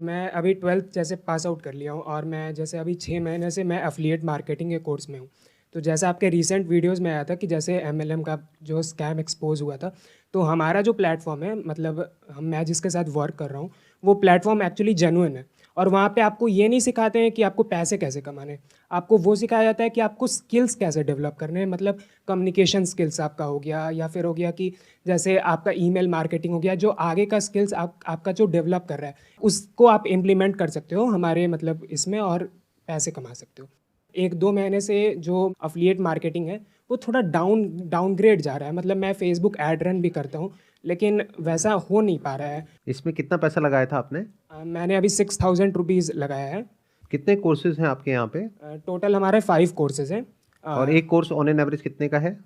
मैं अभी 12th जैसे पास आउट कर लिया हूँ और मैं जैसे अभी 6 महीने से मैं एफ़िलिएट मार्केटिंग के कोर्स में हूँ। तो जैसे आपके रीसेंट वीडियोज़ में आया था कि जैसे एमएलएम का जो स्कैम एक्सपोज़ हुआ था, तो हमारा जो प्लेटफ़ॉर्म है मतलब हम मैं जिसके साथ वर्क कर रहा हूँ, वो प्लेटफ़ॉर्म एक्चुअली जेन्युइन है। और वहाँ पे आपको ये नहीं सिखाते हैं कि आपको पैसे कैसे कमाने हैं। आपको वो सिखाया जाता है कि आपको स्किल्स कैसे डेवलप करने हैं, मतलब कम्युनिकेशन स्किल्स आपका हो गया या फिर हो गया कि जैसे आपका ईमेल मार्केटिंग हो गया, जो आगे का स्किल्स आपका जो डेवलप कर रहा है, उसको आप इम्प्लीमेंट कर सकते हो हमारे मतलब इसमें और पैसे कमा सकते हो। 1-2 महीने से जो एफ़िलिएट मार्केटिंग है, वो थोड़ा डाउनग्रेड जा रहा है। मतलब मैं फ़ेसबुक ऐड रन भी करता हूँ, लेकिन वैसा हो नहीं पा रहा है। इसमें कितना पैसा लगाया था आपने? मैंने अभी 6000 रुपीज़ लगाया है। कितने कोर्सेज़ हैं आपके यहाँ पे? टोटल हमारे 5 कोर्सेज़ हैं। और एक कोर्स ऑन एन एवरेज कितने का है?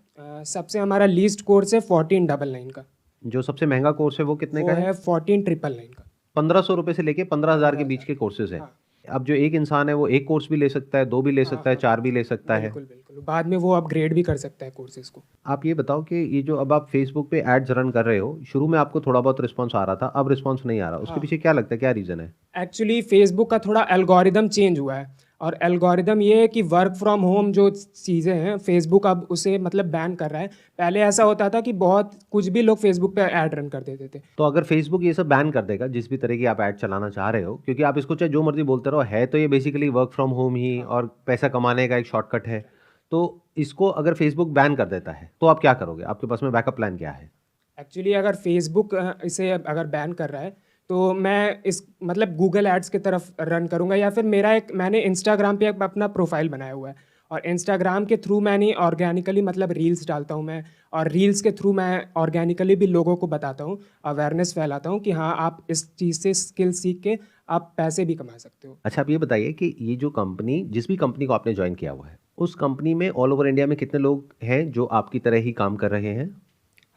सबसे हमारा लीस्ट कोर्स है 1499 का। जो सबसे महंगा कोर्स है वो कितने वो का है? है 14999 का। 1500 रुपये से लेके 15,000 के बीच 15,000। के कोर्सेज़ हैं। हाँ। अब जो एक इंसान है वो एक कोर्स भी ले सकता है, 2 भी ले हाँ, सकता है, हाँ। 4 भी ले सकता है। बिल्कुल, बिल्कुल। बाद में वो अपग्रेड भी कर सकता है कोर्सेज़ को। आप ये बताओ कि ये जो अब आप फेसबुक पे एड्स रन कर रहे हो, शुरू में आपको थोड़ा बहुत रिस्पॉन्स आ रहा था, अब रिस्पॉन्स नहीं आ रहा। उसके हाँ। पीछे क्या लगता है, क्या रीज़न है? एक्चुअली फेसबुक का थोड़ा एल्गोरिदम चेंज हुआ है और एल्गोरिदम ये है कि वर्क फ्रॉम होम जो चीज़ें हैं फेसबुक अब उसे मतलब बैन कर रहा है। पहले ऐसा होता था कि बहुत कुछ भी लोग फेसबुक पे ऐड रन कर देते थे। तो अगर फेसबुक ये सब बैन कर देगा, जिस भी तरह की आप ऐड चलाना चाह रहे हो, क्योंकि आप इसको चाहे जो मर्जी बोलते रहो, है तो ये बेसिकली वर्क फ्रॉम होम ही हाँ। और पैसा कमाने का एक शॉर्टकट है। तो इसको अगर फेसबुक बैन कर देता है तो आप क्या करोगे? आपके पास में बैकअप प्लान क्या है? एक्चुअली अगर फेसबुक इसे अगर बैन कर रहा है तो मैं इस मतलब गूगल एड्स की तरफ रन करूँगा या फिर मैंने इंस्टाग्राम पे अपना प्रोफाइल बनाया हुआ है और इंस्टाग्राम के थ्रू मैंने ऑर्गेनिकली मतलब रील्स डालता हूँ मैं। और रील्स के थ्रू मैं ऑर्गेनिकली भी लोगों को बताता हूँ, अवेयरनेस फैलाता हूँ कि हाँ आप इस चीज़ से स्किल सीख के आप पैसे भी कमा सकते हो। अच्छा, आप ये बताइए कि ये जो कंपनी, जिस भी कंपनी को आपने ज्वाइन किया हुआ है, उस कंपनी में ऑल ओवर इंडिया में कितने लोग हैं जो आपकी तरह ही काम कर रहे हैं?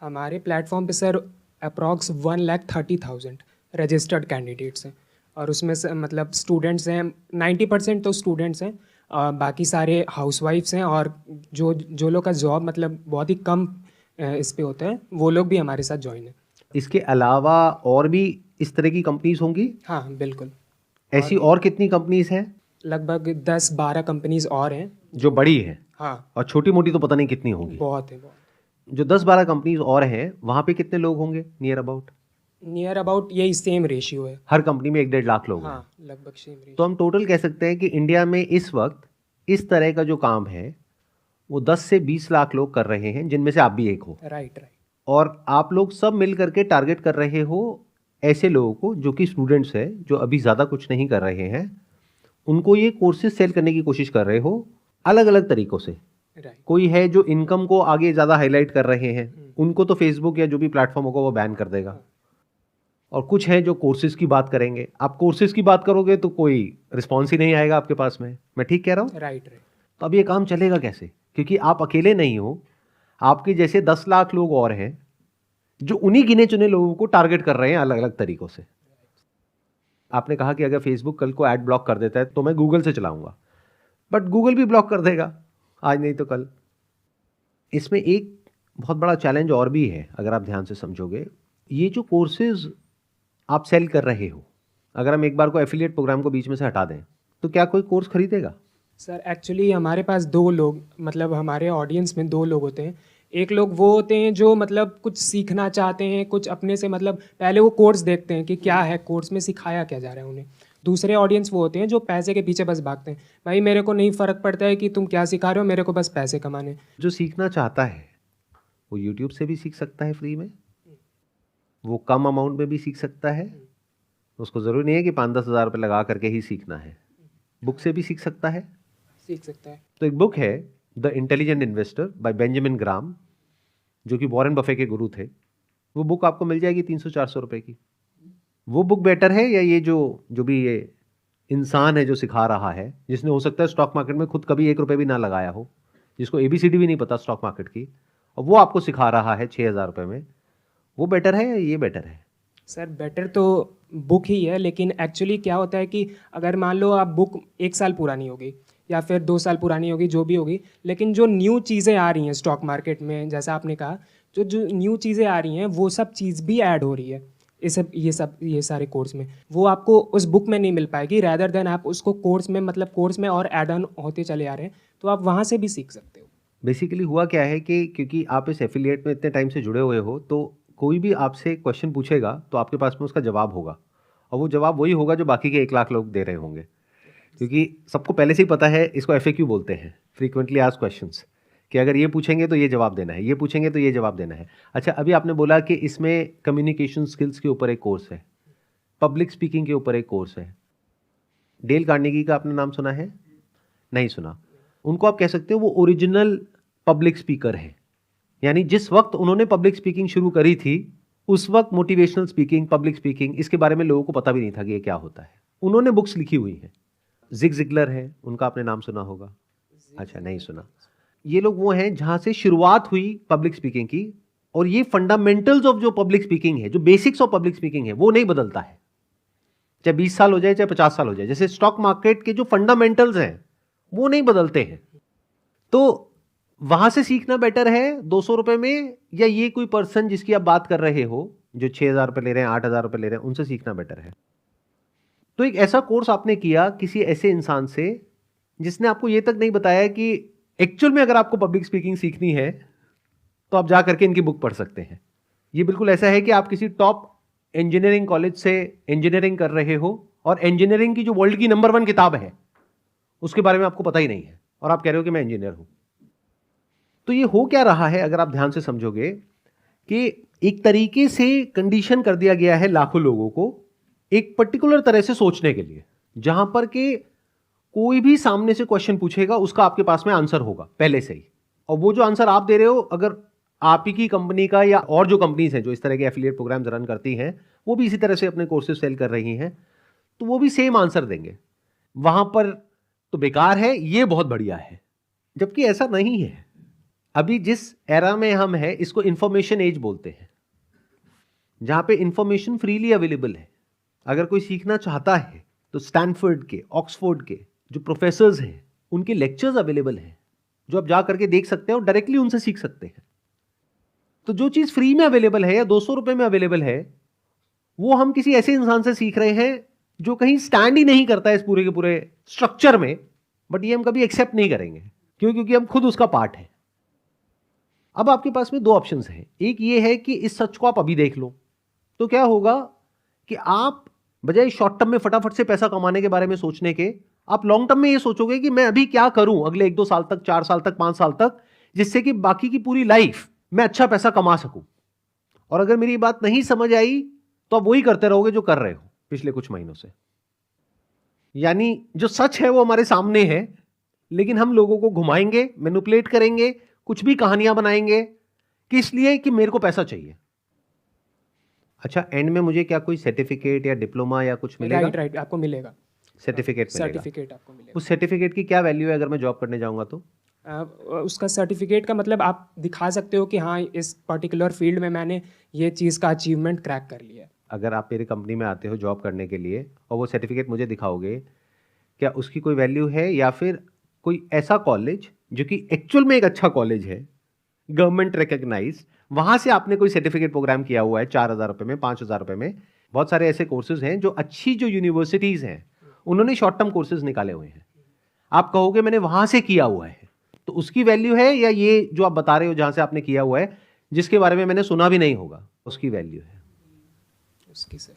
हमारे प्लेटफॉर्म पे सर अप्रॉक्स 1,30,000 रजिस्टर्ड कैंडिडेट्स हैं और उसमें से मतलब स्टूडेंट्स हैं 90% तो स्टूडेंट्स हैं। बाकी सारे हाउसवाइफ्स हैं और जो जो लोग का जॉब मतलब बहुत ही कम इस पे होता है, वो लोग भी हमारे साथ ज्वाइन है। इसके अलावा और भी इस तरह की कंपनीज होंगी? हाँ बिल्कुल। और ऐसी भी और कितनी कंपनीज हैं लगभग 10-12 कंपनीज और हैं जो जो। बड़ी हैं? हाँ। और छोटी मोटी तो पता नहीं कितनी होंगी। बहुत है बहुत। जो 10-12 कंपनीज और हैं वहाँ पे कितने लोग होंगे नियर अबाउट? नियर अबाउट यही सेम रेशियो है। हर कंपनी में 1-1.5 लाख लोग हाँ हैं। लगभग सेम तो रेशियो। हम टोटल कह सकते हैं कि इंडिया में इस वक्त इस तरह का जो काम है वो 10 से 20 लाख लोग कर रहे हैं, जिनमें से आप भी एक हो। Right right. और आप लोग सब मिल करके टारगेट कर रहे हो ऐसे लोगों को जो कि स्टूडेंट्स हैं, जो अभी ज़्यादा कुछ नहीं कर रहे हैं। उनको ये कोर्सेज सेल करने की कोशिश कर रहे हो अलग अलग तरीकों से। राइट। कोई है जो इनकम को आगे ज़्यादा हाईलाइट कर रहे हैं, उनको तो फेसबुक या जो भी प्लेटफॉर्म होगा वो बैन कर देगा। और कुछ हैं जो कोर्सेज की बात करेंगे। आप कोर्सेज की बात करोगे तो कोई रिस्पॉन्स ही नहीं आएगा आपके पास में। मैं ठीक कह रहा हूँ? Right right. तो अब ये काम चलेगा कैसे? क्योंकि आप अकेले नहीं हो, आपके जैसे 10 लाख लोग और हैं जो उन्हीं गिने चुने लोगों को टारगेट कर रहे हैं अलग अलग तरीकों से। आपने कहा कि अगर फेसबुक कल को ऐड ब्लॉक कर देता है तो मैं गूगल से चलाऊंगा, बट गूगल भी ब्लॉक कर देगा आज नहीं तो कल। इसमें एक बहुत बड़ा चैलेंज और भी है, अगर आप ध्यान से समझोगे। ये जो कोर्सेज आप सेल कर रहे हो, अगर हम एक बार को एफिलिएट प्रोग्राम को बीच में से हटा दें तो क्या कोई कोर्स खरीदेगा? सर एक्चुअली हमारे पास दो लोग मतलब हमारे ऑडियंस में दो लोग होते हैं। एक लोग वो होते हैं जो मतलब कुछ सीखना चाहते हैं, कुछ अपने से मतलब पहले वो कोर्स देखते हैं कि क्या है कोर्स में सिखाया क्या जा रहा है उन्हें। दूसरे ऑडियंस वो होते हैं जो पैसे के पीछे बस भागते हैं, भाई मेरे को नहीं फ़र्क पड़ता है कि तुम क्या सिखा रहे हो, मेरे को बस पैसे कमाने। जो सीखना चाहता है वो यूट्यूब से भी सीख सकता है फ्री में, वो कम अमाउंट में भी सीख सकता है। उसको ज़रूरी नहीं है कि 5-10 हज़ार रुपये लगा करके ही सीखना है, बुक से भी सीख सकता है। सीख सकता है। तो एक बुक है the intelligent investor by Benjamin Graham, जो कि वॉरेन बफे के गुरु थे। वो बुक आपको मिल जाएगी 300-400 रुपये की। वो बुक बेटर है या ये जो जो भी ये इंसान है जो सिखा रहा है, जिसने हो सकता है स्टॉक मार्केट में खुद कभी 1 रुपये भी ना लगाया हो, जिसको ABCD भी नहीं पता स्टॉक मार्केट की, और वो आपको सिखा रहा है 6,000 रुपये में, वो बेटर है या ये बेटर है? सर बेटर तो बुक ही है, लेकिन एक्चुअली क्या होता है कि अगर मान लो आप बुक 1 साल पुरानी होगी या फिर 2 साल पुरानी होगी जो भी होगी, लेकिन जो न्यू चीज़ें आ रही हैं स्टॉक मार्केट में जैसा आपने कहा, जो जो न्यू चीज़ें आ रही हैं वो सब चीज़ भी ऐड हो रही है ये सारे कोर्स में, वो आपको उस बुक में नहीं मिल पाएगी। रैदर देन आप उसको कोर्स में, मतलब कोर्स में और ऐड ऑन होते चले आ रहे हैं, तो आप वहाँ से भी सीख सकते हो। बेसिकली हुआ क्या है कि क्योंकि आप इस एफिलिएट में इतने टाइम से जुड़े हुए हो, तो कोई भी आपसे क्वेश्चन पूछेगा तो आपके पास में उसका जवाब होगा, और वो जवाब वही होगा जो बाकी के 1 लाख लोग दे रहे होंगे, क्योंकि सबको पहले से ही पता है। इसको FAQ बोलते हैं, फ्रीक्वेंटली आस्क्ड क्वेश्चंस, कि अगर ये पूछेंगे तो ये जवाब देना है, ये पूछेंगे तो ये जवाब देना है। अच्छा, अभी आपने बोला कि इसमें कम्युनिकेशन स्किल्स के ऊपर एक कोर्स है, पब्लिक स्पीकिंग के ऊपर एक कोर्स है। डेल कार्नेगी का आपने नाम सुना है? नहीं सुना। उनको आप कह सकते हो वो ओरिजिनल पब्लिक स्पीकर है, यानी जिस वक्त उन्होंने पब्लिक स्पीकिंग शुरू करी थी उस वक्त मोटिवेशनल स्पीकिंग, पब्लिक स्पीकिंग, इसके बारे में लोगों को पता भी नहीं था कि ये क्या होता है। उन्होंने बुक्स लिखी हुई हैं। जिग जिगलर है, उनका आपने नाम सुना होगा। अच्छा, नहीं सुना। ये लोग वो हैं जहां से शुरुआत हुई पब्लिक स्पीकिंग की, और ये फंडामेंटल्स ऑफ जो पब्लिक स्पीकिंग है, जो बेसिक्स ऑफ पब्लिक स्पीकिंग है, वो नहीं बदलता है, चाहे 20 साल हो जाए चाहे 50 साल हो जाए। जैसे स्टॉक मार्केट के जो फंडामेंटल्स हैं वो नहीं बदलते हैं। तो वहां से सीखना बेटर है 200 रुपए में, या ये कोई पर्सन जिसकी आप बात कर रहे हो जो 6,000 रुपए ले रहे हैं, 8,000 रुपए ले रहे हैं, उनसे सीखना बेटर है। तो एक ऐसा कोर्स आपने किया किसी ऐसे इंसान से जिसने आपको ये तक नहीं बताया कि एक्चुअल में अगर आपको पब्लिक स्पीकिंग सीखनी है तो आप जा करके इनकी बुक पढ़ सकते हैं। ये बिल्कुल ऐसा है कि आप किसी टॉप इंजीनियरिंग कॉलेज से इंजीनियरिंग कर रहे हो और इंजीनियरिंग की जो वर्ल्ड की नंबर 1 किताब है उसके बारे में आपको पता ही नहीं है, और आप कह रहे हो कि मैं इंजीनियर हूं। तो ये हो क्या रहा है, अगर आप ध्यान से समझोगे, कि एक तरीके से कंडीशन कर दिया गया है लाखों लोगों को एक पर्टिकुलर तरह से सोचने के लिए, जहां पर कि कोई भी सामने से क्वेश्चन पूछेगा उसका आपके पास में आंसर होगा पहले से ही, और वो जो आंसर आप दे रहे हो, अगर आप ही की कंपनी का या और जो कंपनीज हैं जो इस तरह के एफिलिएट प्रोग्राम्स रन करती हैं वो भी इसी तरह से अपने कोर्सेज सेल कर रही हैं, तो वो भी सेम आंसर देंगे। वहां पर तो बेकार है, ये बहुत बढ़िया है, जबकि ऐसा नहीं है। अभी जिस एरा में हम हैं इसको इंफॉर्मेशन एज बोलते हैं, जहां पे इंफॉर्मेशन फ्रीली अवेलेबल है। अगर कोई सीखना चाहता है तो स्टैनफोर्ड के, ऑक्सफोर्ड के जो प्रोफेसर्स हैं उनके लेक्चर्स अवेलेबल हैं जो आप जा करके देख सकते हैं और डायरेक्टली उनसे सीख सकते हैं। तो जो चीज फ्री में अवेलेबल है या 200 रुपए में अवेलेबल है, वो हम किसी ऐसे इंसान से सीख रहे हैं जो कहीं स्टैंड ही नहीं करता है इस पूरे के पूरे स्ट्रक्चर में, बट ये हम कभी एक्सेप्ट नहीं करेंगे। क्यों? क्योंकि हम खुद उसका पार्ट है। अब आपके पास में 2 ऑप्शंस हैं। एक ये है कि इस सच को आप अभी देख लो, तो क्या होगा कि आप बजाय शॉर्ट टर्म में फटाफट से पैसा कमाने के बारे में सोचने के, आप लॉन्ग टर्म में ये सोचोगे कि मैं अभी क्या करूं अगले 1-2 साल तक, 4 साल तक, 5 साल तक, जिससे कि बाकी की पूरी लाइफ मैं अच्छा पैसा कमा सकूं। और अगर मेरी बात नहीं समझ आई तो आप वही करते रहोगे जो कर रहे हो पिछले कुछ महीनों से। यानी जो सच है वो हमारे सामने है, लेकिन हम लोगों को घुमाएंगे, मैनिपुलेट करेंगे, कुछ भी कहानियां बनाएंगे, किस लिए? कि मेरे को पैसा चाहिए। अच्छा, एंड में मुझे क्या कोई सर्टिफिकेट या डिप्लोमा या कुछ मिलेगा? राइट, आपको मिलेगा सर्टिफिकेट मिलेगा। सर्टिफिकेट आपको मिलेगा। उस सर्टिफिकेट की क्या वैल्यू है अगर मैं जॉब करने जाऊंगा तो? उसका सर्टिफिकेट का मतलब आप दिखा सकते हो कि हाँ, इस पर्टिकुलर फील्ड में मैंने ये चीज़ का अचीवमेंट क्रैक कर लिया है। अगर आप मेरी कंपनी में आते हो जॉब करने के लिए और वो सर्टिफिकेट मुझे दिखाओगे, क्या उसकी कोई वैल्यू है? या फिर कोई ऐसा कॉलेज जो कि एक्चुअल में एक अच्छा कॉलेज है, गवर्नमेंट रिकग्नाइज, वहां से आपने कोई सर्टिफिकेट प्रोग्राम किया हुआ है 4,000 रुपए में, 5,000 रुपए में? बहुत सारे ऐसे कोर्सेज हैं जो अच्छी जो यूनिवर्सिटीज हैं उन्होंने शॉर्ट टर्म कोर्सेज निकाले हुए हैं। आप कहोगे मैंने वहां से किया हुआ है, तो उसकी वैल्यू है? या ये जो आप बता रहे हो जहां से आपने किया हुआ है, जिसके बारे में मैंने सुना भी नहीं होगा, उसकी वैल्यू है? उसकी सर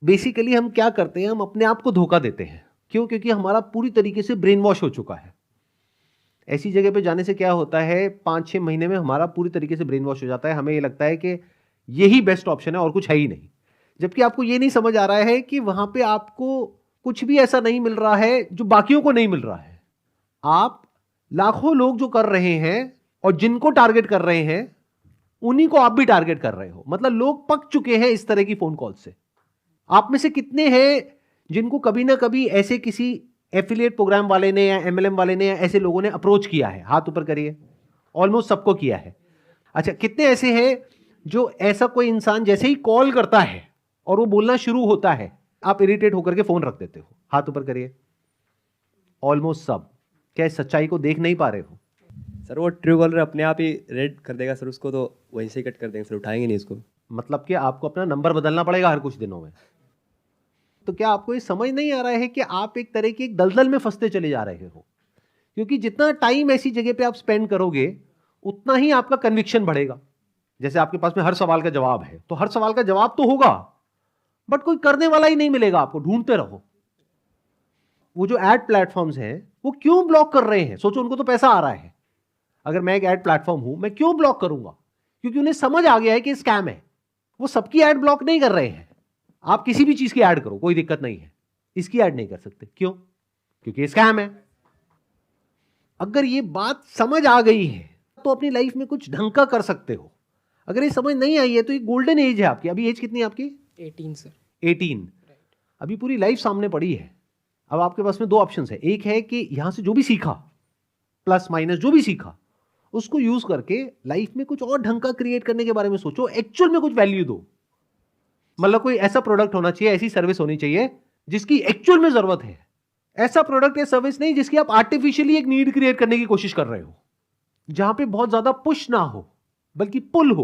बेसिकली हम क्या करते हैं, हम अपने आप को धोखा देते हैं। क्यों? क्योंकि हमारा पूरी तरीके से ब्रेन वॉश हो चुका है। ऐसी जगह पे जाने से क्या होता है, 5-6 महीने में हमारा पूरी तरीके से ब्रेन वॉश हो जाता है। हमें ये लगता है कि यही बेस्ट ऑप्शन है और कुछ है ही नहीं, जबकि आपको ये नहीं समझ आ रहा है कि वहां पे आपको कुछ भी ऐसा नहीं मिल रहा है जो बाकियों को नहीं मिल रहा है। आप लाखों लोग जो कर रहे हैं और जिनको टारगेट कर रहे हैं, उन्हीं को आप भी टारगेट कर रहे हो। मतलब लोग पक चुके हैं इस तरह की फोन कॉल से। आप में से कितने हैं जिनको कभी ना कभी ऐसे किसी एफिलिएट प्रोग्राम वाले ने या MLM वाले ने या ऐसे लोगों ने अप्रोच किया है? हाथ ऊपर करिए। ऑलमोस्ट सबको किया है। अच्छा, कितने ऐसे हैं जो ऐसा कोई इंसान जैसे ही कॉल करता है और वो बोलना शुरू होता है, आप इरिटेट होकर के फोन रख देते हो? हाथ ऊपर करिए। ऑलमोस्ट सब। क्या इस सच्चाई को देख नहीं पा रहे हो? सर वो ट्रू कॉलर अपने आप ही रेड कर देगा सर उसको, तो वहीं से कट कर देंगे सर, उठाएंगे नहीं इसको। मतलब कि आपको अपना नंबर बदलना पड़ेगा हर कुछ दिनों में। तो क्या आपको ये समझ नहीं आ रहा है कि आप एक तरह की एक दलदल में फंसते चले जा रहे हो? क्योंकि जितना टाइम ऐसी जगह पे आप स्पेंड करोगे उतना ही आपका कन्विक्शन बढ़ेगा। जैसे आपके पास में हर सवाल का जवाब है, तो हर सवाल का जवाब तो होगा, बट कोई करने वाला ही नहीं मिलेगा आपको, ढूंढते रहो। वो जो एड प्लेटफॉर्म्स हैं वो क्यों ब्लॉक कर रहे हैं? सोचो, उनको तो पैसा आ रहा है। अगर मैं एक एड प्लेटफॉर्म हूं, मैं क्यों ब्लॉक करूंगा? क्योंकि उन्हें समझ आ गया है कि स्कैम है। वो सबकी एड ब्लॉक नहीं कर रहे हैं। आप किसी भी चीज की ऐड करो, कोई दिक्कत नहीं है, इसकी ऐड नहीं कर सकते। क्यों? क्योंकि स्कैम है। अगर ये बात समझ आ गई है तो अपनी लाइफ में कुछ ढंग का कर सकते हो। अगर ये समझ नहीं आई है तो ये गोल्डन एज है आपकी। अभी एज कितनी है आपकी? 18 सर। 18। अभी पूरी लाइफ सामने पड़ी है। अब आपके पास में दो ऑप्शंस है। एक है कि यहां से जो भी सीखा, प्लस माइनस जो भी सीखा, उसको यूज करके लाइफ में कुछ और ढंग का क्रिएट करने के बारे में सोचो, एक्चुअल में कुछ वैल्यू दो। मतलब कोई ऐसा प्रोडक्ट होना चाहिए, ऐसी सर्विस होनी चाहिए जिसकी एक्चुअल में जरूरत है। ऐसा प्रोडक्ट या सर्विस नहीं जिसकी आप आर्टिफिशियली एक नीड क्रिएट करने की कोशिश कर रहे हो, जहां पे बहुत ज्यादा पुश ना हो बल्कि पुल हो।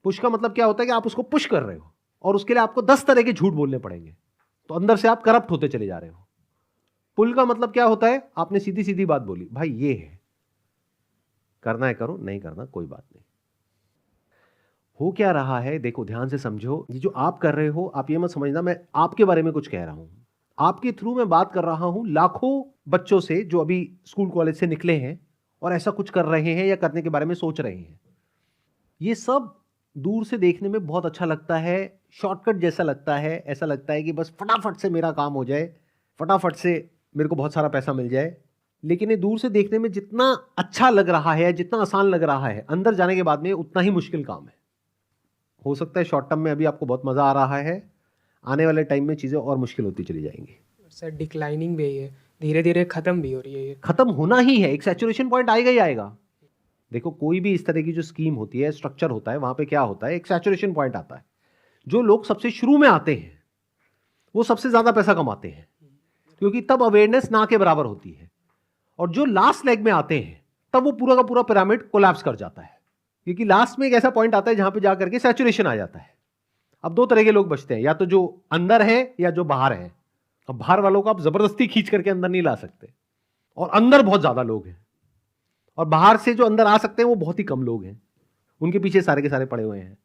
पुश का मतलब क्या होता है कि आप उसको पुश कर रहे हो और उसके लिए आपको 10 तरह के झूठ बोलने पड़ेंगे, तो अंदर से आप करप्ट होते चले जा रहे हो। पुल का मतलब क्या होता है? आपने सीधी सीधी बात बोली, भाई ये है, करना है करो, नहीं करना कोई बात नहीं। हो क्या रहा है देखो, ध्यान से समझो। ये जो आप कर रहे हो, आप ये मत समझना मैं आपके बारे में कुछ कह रहा हूं। आपके थ्रू मैं बात कर रहा हूं लाखों बच्चों से जो अभी स्कूल कॉलेज से निकले हैं और ऐसा कुछ कर रहे हैं या करने के बारे में सोच रहे हैं। ये सब दूर से देखने में बहुत अच्छा लगता है, शॉर्टकट जैसा लगता है। ऐसा लगता है कि बस फटाफट से मेरा काम हो जाए, फटाफट से मेरे को बहुत सारा पैसा मिल जाए। लेकिन ये दूर से देखने में जितना अच्छा लग रहा है, जितना आसान लग रहा है, अंदर जाने के बाद में उतना ही मुश्किल काम है। हो सकता है शॉर्ट टर्म में अभी आपको बहुत मजा आ रहा है, आने वाले टाइम में चीजें और मुश्किल होती चली जाएंगी। सर डिक्लाइनिंग भी है, धीरे धीरे खत्म भी हो रही है ये। खत्म होना ही है, एक सैचुरेशन पॉइंट आएगा ही आएगा। देखो, कोई भी इस तरह की जो स्कीम होती है, स्ट्रक्चर होता है, वहां पे क्या होता है, एक सैचुरेशन पॉइंट आता है। जो लोग सबसे शुरू में आते हैं वो सबसे ज्यादा पैसा कमाते हैं, क्योंकि तब अवेयरनेस ना के बराबर होती है। और जो लास्ट लेग में आते हैं तब वो पूरा का पूरा पिरामिड कोलैप्स कर जाता है, क्योंकि लास्ट में एक ऐसा पॉइंट आता है जहां पे जाकर के सैचुरेशन आ जाता है। अब दो तरह के लोग बचते हैं, या तो जो अंदर है या जो बाहर है। अब बाहर वालों को आप जबरदस्ती खींच करके अंदर नहीं ला सकते, और अंदर बहुत ज्यादा लोग हैं, और बाहर से जो अंदर आ सकते हैं वो बहुत ही कम लोग हैं, उनके पीछे सारे के सारे पड़े हुए हैं।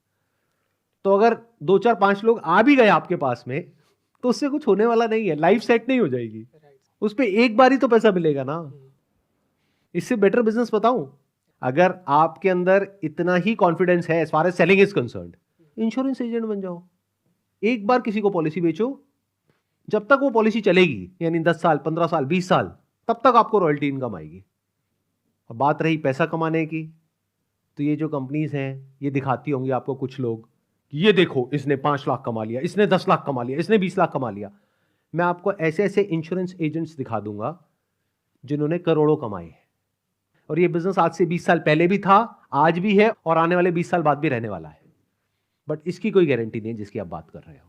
तो अगर 2 4 5 लोग आ भी गए आपके पास में तो उससे कुछ होने वाला नहीं है, लाइफ सेट नहीं हो जाएगी, उस पर एक बार ही तो पैसा मिलेगा ना। इससे बेटर बिजनेस बताऊं, अगर आपके अंदर इतना ही कॉन्फिडेंस है as far as selling is concerned, insurance agent बन जाओ। एक बार किसी को पॉलिसी बेचो, जब तक वो पॉलिसी चलेगी, यानी 10 साल 15 साल 20 साल, तब तक आपको रॉयल्टी इनकम आएगी। अब बात रही पैसा कमाने की, तो ये जो कंपनीज हैं ये दिखाती होंगी आपको कुछ लोग, ये देखो इसने 5 लाख कमा लिया, इसने 10 लाख कमा लिया, इसने 20 लाख कमा लिया। मैं आपको ऐसे ऐसे इंश्योरेंस एजेंट्स दिखा दूंगा जिन्होंने करोड़ों कमाए हैं, और ये बिजनेस आज से 20 साल पहले भी था, आज भी है, और आने वाले 20 साल बाद भी रहने वाला है। बट इसकी कोई गारंटी नहीं है जिसकी आप बात कर रहे हो।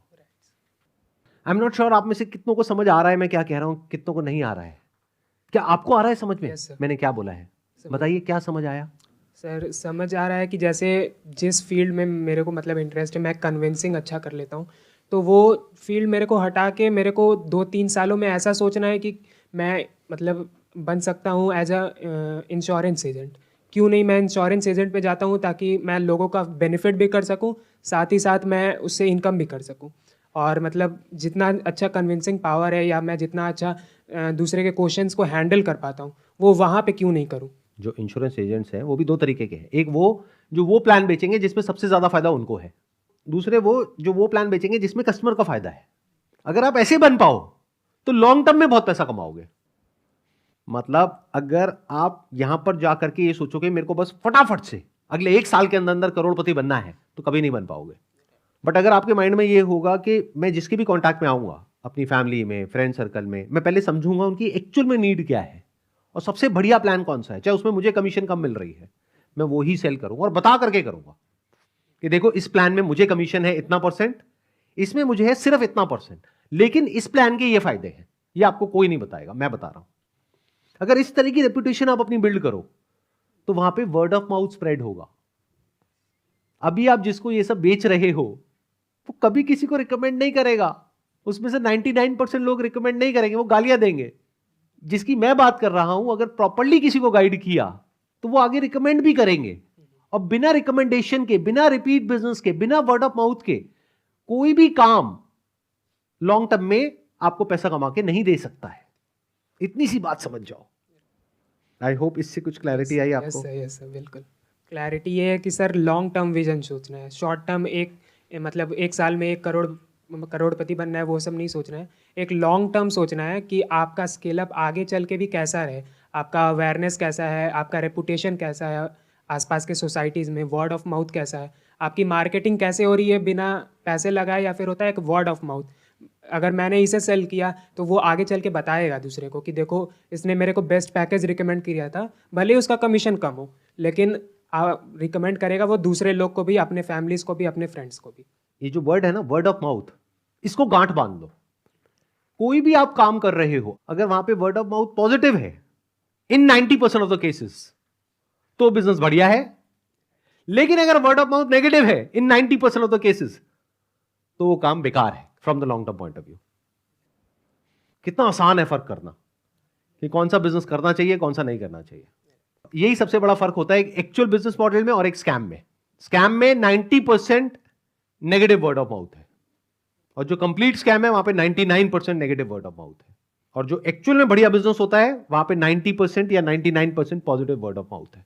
आई एम नॉट श्योर आप में से कितनों को समझ आ रहा है मैं क्या कह रहा हूं, कितनों को नहीं आ रहा है। क्या आपको आ रहा है समझ में? Yes, sir. मैंने क्या बोला है, बताइए क्या समझ आया? सर समझ आ रहा है कि जैसे जिस फील्ड में मेरे को मतलब इंटरेस्ट है, मैं कन्विंसिंग अच्छा कर लेता हूँ, तो वो फील्ड मेरे को हटा के मेरे को 2-3 सालों में ऐसा सोचना है कि मैं मतलब बन सकता हूँ एज अ इंश्योरेंस एजेंट। क्यों नहीं मैं इंश्योरेंस एजेंट पे जाता हूँ, ताकि मैं लोगों का बेनिफिट भी कर सकूँ, साथ ही साथ मैं उससे इनकम भी कर सकूँ। और मतलब जितना अच्छा कन्विंसिंग पावर है, या मैं जितना अच्छा दूसरे के क्वेश्चंस को हैंडल कर पाता हूँ, वो वहाँ पे क्यों नहीं करूँ। जो इंश्योरेंस एजेंट्स हैं वो भी 2 तरीके के हैं। एक वो जो वो प्लान बेचेंगे जिसमें सबसे ज्यादा फायदा उनको है, दूसरे वो जो वो प्लान बेचेंगे जिसमें कस्टमर का फायदा है। अगर आप ऐसे बन पाओ तो लॉन्ग टर्म में बहुत पैसा कमाओगे। मतलब अगर आप यहां पर जाकर के ये सोचोगे मेरे को बस फटाफट से अगले 1 साल के अंदर अंदर करोड़पति बनना है, तो कभी नहीं बन पाओगे। बट अगर आपके माइंड में ये होगा कि मैं जिसके भी कॉन्टैक्ट में आऊंगा, अपनी फैमिली में, फ्रेंड सर्कल में, मैं पहले समझूंगा उनकी एक्चुअल में नीड क्या है और सबसे बढ़िया प्लान कौन सा है, चाहे उसमें मुझे कमीशन कम मिल रही है, मैं वो ही सेल करूंगा, और बता करके करूंगा कि देखो इस प्लान में मुझे कमीशन है इतना %, इसमें मुझे है सिर्फ इतना %, लेकिन इस प्लान के ये फायदे हैं, ये आपको कोई नहीं बताएगा, मैं बता रहा हूं। अगर इस तरह की रेपुटेशन आप अपनी बिल्ड करो तो वहां पे वर्ड ऑफ माउथ स्प्रेड होगा। अभी आप जिसको ये सब बेच रहे हो वो कभी किसी को रिकमेंड नहीं करेगा, उसमें से 99% लोग रिकमेंड नहीं करेंगे, वो गालियां देंगे। जिसकी मैं बात कर रहा हूं, अगर प्रॉपर्ली किसी को गाइड किया तो वो आगे रिकमेंड भी करेंगे। और बिना रिकमेंडेशन के, बिना रिपीट बिजनेस के, बिना वर्ड ऑफ माउथ के कोई भी काम लॉन्ग टर्म में आपको पैसा कमा के नहीं दे सकता है। इतनी सी बात समझ जाओ। आई होप इससे कुछ क्लैरिटी आई आपको। यस सर, बिल्कुल क्लैरिटी ये है कि सर लॉन्ग टर्म विजन सोचना है। शॉर्ट टर्म मतलब 1 साल में 1 करोड़पति बनना है, वो सब नहीं सोचना है। एक लॉन्ग टर्म सोचना है कि आपका स्केल अप आगे चल के भी कैसा रहे, आपका अवेयरनेस कैसा है, आपका रेपुटेशन कैसा है आसपास के सोसाइटीज़ में, वर्ड ऑफ माउथ कैसा है, आपकी मार्केटिंग कैसे हो रही है बिना पैसे लगाए, या फिर होता है एक वर्ड ऑफ माउथ, अगर मैंने इसे सेल किया तो वो आगे चल के बताएगा दूसरे को कि देखो इसने मेरे को बेस्ट पैकेज रिकमेंड किया था, भले ही उसका कमीशन कम हो, लेकिन रिकमेंड करेगा वो दूसरे लोग को भी, अपने फैमिलीज को भी, अपने फ्रेंड्स को भी। ये जो वर्ड है ना, वर्ड ऑफ माउथ, इसको गांठ बांध लो। कोई भी आप काम कर रहे हो, अगर वहां पे वर्ड ऑफ माउथ पॉजिटिव है इन 90% ऑफ द केसेस, तो बिजनेस बढ़िया है। लेकिन अगर वर्ड ऑफ माउथ नेगेटिव है इन 90% ऑफ द केसेस, तो वो काम बेकार है from the long term point of view. कितना आसान है फर्क करना कि कौन सा बिजनेस करना चाहिए, कौन सा नहीं करना चाहिए। यही सबसे बड़ा फर्क होता है एक एक्चुअल बिजनेस मॉडल में और एक स्कैम में। स्कैम में 90% नेगेटिव वर्ड ऑफ माउथ है, और जो कंप्लीट स्कैम है वहां पे 99% नेगेटिव वर्ड ऑफ माउथ है। और जो एक्चुअल में बढ़िया बिजनेस होता है वहां पे 90% या 99% पॉजिटिव वर्ड ऑफ माउथ है।